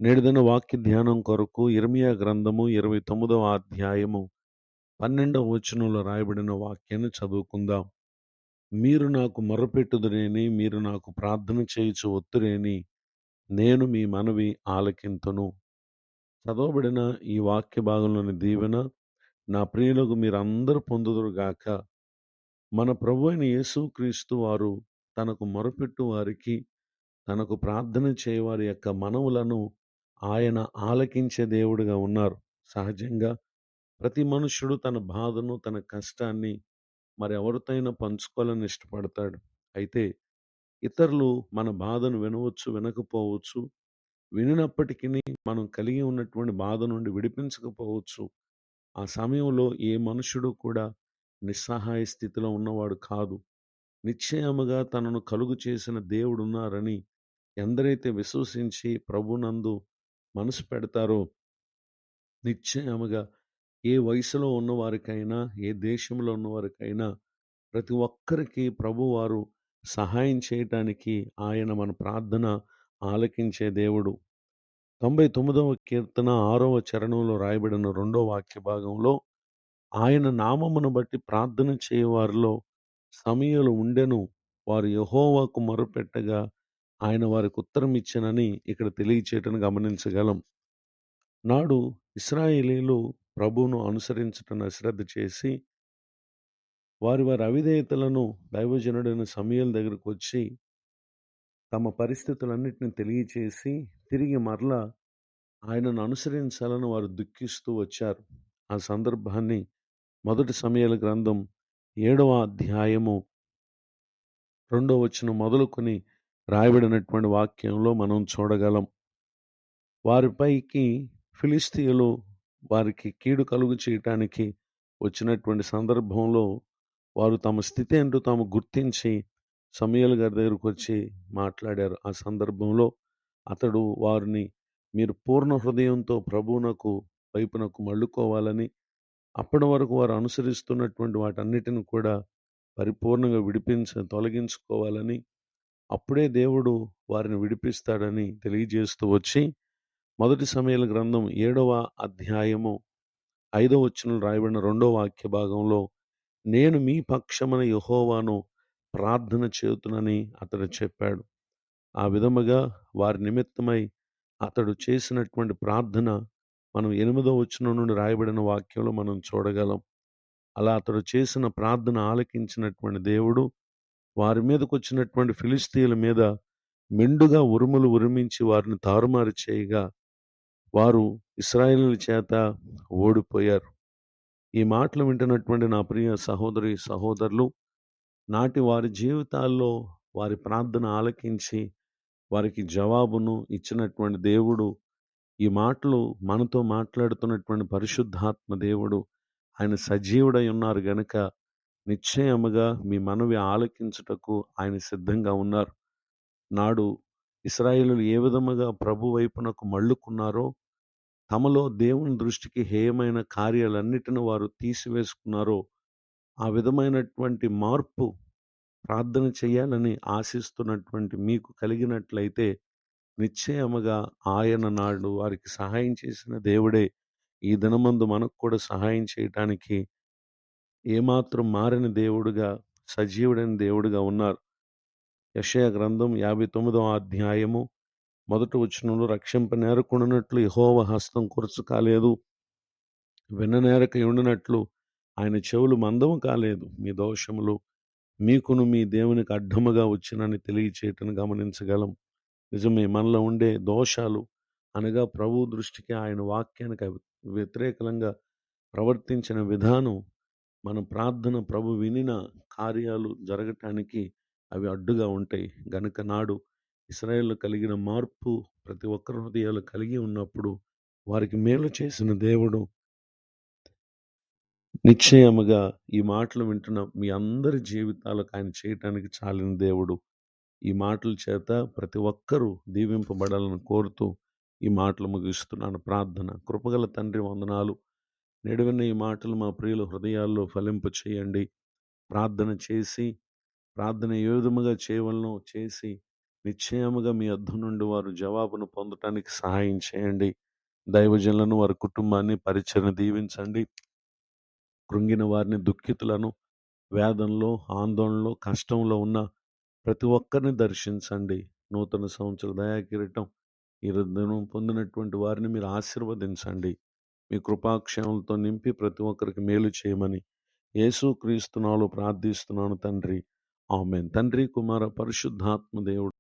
నేటిదిన వాక్య ధ్యానం కొరకు ఇర్మీయా గ్రంథము 29వ అధ్యాయము 12వ వచనంలో రాయబడిన వాక్యాన్ని చదువుకుందాం. మీరు నాకు మొర్రపెట్టుదురేని, మీరు నాకు ప్రార్థన చేయుచు ఒత్తురేని, నేను మీ మనవి ఆలకింతును. చదవబడిన ఈ వాక్య భాగంలోని దీవెన నా ప్రియులకు మీరందరూ పొందుదురుగాక. మన ప్రభు అయిన యేసుక్రీస్తు వారు తనకు మొరపెట్టు వారికి, తనకు ప్రార్థన చేయవారి యొక్క మనవులను ఆయన ఆలకించే దేవుడుగా ఉన్నారు. సహజంగా ప్రతి మనుష్యుడు తన బాధను, తన కష్టాన్ని మరెవరితో అయినా పంచుకోవాలని ఇష్టపడతాడు. అయితే ఇతరులు మన బాధను వినవచ్చు, వినకపోవచ్చు. వినినప్పటికీ మనం కలిగి ఉన్నటువంటి బాధ నుండి విడిపించకపోవచ్చు. ఆ సమయంలో ఏ మనుషుడు కూడా నిస్సహాయ స్థితిలో ఉన్నవాడు కాదు. నిశ్చయముగా తనను కలుగు చేసిన దేవుడున్నారని ఎందరైతే విశ్వసించి ప్రభునందు మనసు పెడతారో, నిశ్చయముగా ఏ వయసులో ఉన్నవారికైనా, ఏ దేశంలో ఉన్నవారికైనా ప్రతి ఒక్కరికి ప్రభువారు సహాయం చేయటానికి ఆయన మన ప్రార్థన ఆలకించే దేవుడు. 99వ కీర్తన 6వ చరణంలో రాయబడిన 2వ వాక్య భాగంలో, ఆయన నామమును బట్టి ప్రార్థన చేయవారిలో సమూయేలు ఉండెను. వారు యెహోవాకు మొరపెట్టగా ఆయన వారికి ఉత్తరం ఇచ్చెనని ఇక్కడ తెలియచేయటం గమనించగలం. నాడు ఇశ్రాయేలీయులు ప్రభువును అనుసరించుటను అశ్రద్ధ చేసి, వారి అవిధేయతలను దైవజనుడైన సమూయేలు దగ్గరకు వచ్చి తమ పరిస్థితులన్నిటిని తెలియచేసి తిరిగి మరలా ఆయనను అనుసరించాలని వారు దుఃఖిస్తూ వచ్చారు. ఆ సందర్భాన్ని 1 సమూయేలు గ్రంథం 7వ అధ్యాయము 2వ వచనం మొదలుకొని రాయబడినటువంటి వాక్యంలో మనం చూడగలం. వారిపైకి ఫిలిష్తీయులు వారికి కీడు కలుగు చేయటానికి వచ్చినటువంటి సందర్భంలో వారు తమ స్థితి ఏంటో తాము గుర్తించి సమూయేలు గారి దగ్గరకు వచ్చి మాట్లాడారు. ఆ సందర్భంలో అతడు వారిని, మీరు పూర్ణ హృదయంతో ప్రభువునకు వైపునకు మళ్ళుకోవాలని, అప్పటి వరకు వారు అనుసరిస్తున్నటువంటి వాటన్నిటిని కూడా పరిపూర్ణంగా తొలగించుకోవాలని, అప్పుడే దేవుడు వారిని విడిపిస్తాడని తెలియజేస్తూ వచ్చి 1 సమూయేలు గ్రంథం 7వ అధ్యాయము 5వ వచనంలో రాయబడిన 2వ వాక్య భాగంలో, నేను మీ పక్షమున యెహోవాను ప్రార్థన చేయుదునని అతడు చెప్పాడు. ఆ విధముగా వారి నిమిత్తమై అతడు చేసినటువంటి ప్రార్థన మనం 8వ వచనం నుండి రాయబడిన వాక్యంలో మనం చూడగలం. అలా అతడు చేసిన ప్రార్థన ఆలకించినటువంటి దేవుడు వారి మీదకు వచ్చినటువంటి ఫిలిష్తీయుల మీద మెండుగా ఉరుములు ఉరిమించి వారిని తారుమారు చేయగా వారు ఇశ్రాయేలీయుల చేత ఓడిపోయారు. ఈ మాటలు వింటున్నటువంటి నా ప్రియ సహోదరి సహోదరులు, నాటి వారి జీవితాల్లో వారి ప్రార్థన ఆలకించి వారికి జవాబును ఇచ్చినటువంటి దేవుడు, ఈ మాటలు మనతో మాట్లాడుతున్నటువంటి పరిశుద్ధాత్మ దేవుడు, ఆయన సజీవుడై ఉన్నారు గనుక నిశ్చయముగా మీ మనవి ఆలకించుటకు ఆయన సిద్ధంగా ఉన్నారు. నాడు ఇశ్రాయేలీయులు ఏ విధముగా ప్రభు వైపునకు మళ్ళుకున్నారో, తమలో దేవుని దృష్టికి హేయమైన కార్యాలన్నిటిని వారు తీసివేసుకున్నారో, ఆ విధమైనటువంటి మార్పు ప్రార్థన చేయాలని ఆశిస్తున్నటువంటి మీకు కలిగినట్లయితే, నిశ్చయముగా ఆయన నాడు వారికి సహాయం చేసిన దేవుడే ఈ దినమందు మనకు కూడా సహాయం చేయటానికి ఏమాత్రం మారని దేవుడుగా, సజీవుడైన దేవుడుగా ఉన్నారు. యెషయా గ్రంథం 59వ అధ్యాయము 1వ వచనంలో, రక్షింపనేరకుండానట్లు యెహోవా హస్తం కురుచు కాలేదు, విననేరక ఉండినట్లు ఆయన చెవులు మందము కాలేదు. మీ దోషములు మీకును మీ దేవునికి అడ్డముగా వచ్చినని తెలియచేయటం గమనించగలం. నిజమే, మనలో ఉండే దోషాలు అనగా ప్రభు దృష్టికి, ఆయన వాక్యానికి వ్యతిరేకంగా ప్రవర్తించిన విధానం, మన ప్రార్థన ప్రభు వినిన కార్యాలు జరగటానికి అవి అడ్డుగా ఉంటాయి. గనుక నాడు ఇశ్రాయేలు కలిగిన మార్పు ప్రతి ఒక్కరి హృదయాలు కలిగి ఉన్నప్పుడు వారికి మేలు చేసిన దేవుడు నిశ్చయముగా ఈ మాటలు వింటున్న మీ అందరి జీవితాలకు ఆయన చేయటానికి చాలిన దేవుడు. ఈ మాటల చేత ప్రతి ఒక్కరూ దీవింపబడాలని కోరుతూ ఈ మాటలు ముగిస్తున్నాను. ప్రార్థన. కృపగల తండ్రి, వందనాలు. నేడు విన్న ఈ మాటలు మా ప్రియుల హృదయాల్లో ఫలింప చేయండి. ప్రార్థన చేసి, ప్రార్థన ఏ విధముగా చేయవలనో చేసి, నిశ్చయముగా మీ యొద్ద నుండి వారు జవాబును పొందటానికి సహాయం చేయండి. దైవజనులను, వారి కుటుంబాన్ని, పరిచర్ని దీవించండి. కృంగిన వారిని, దుఃఖితులను, వేదనలో, ఆందోళనలో, కష్టంలో ఉన్న ప్రతి ఒక్కరిని దర్శించండి. నూతన సంవత్సర దయాకిరీటం ఈ దినం పొందినటువంటి వారిని మీరు ఆశీర్వదించండి. మీ కృపాక్షేమాలతో నింపి ప్రతి ఒక్కరికి మేలు చేయమని యేసుక్రీస్తు నామములో ప్రార్థిస్తున్నాను తండ్రి. ఆమేన్. తండ్రి, కుమార, పరిశుద్ధాత్మ దేవుడు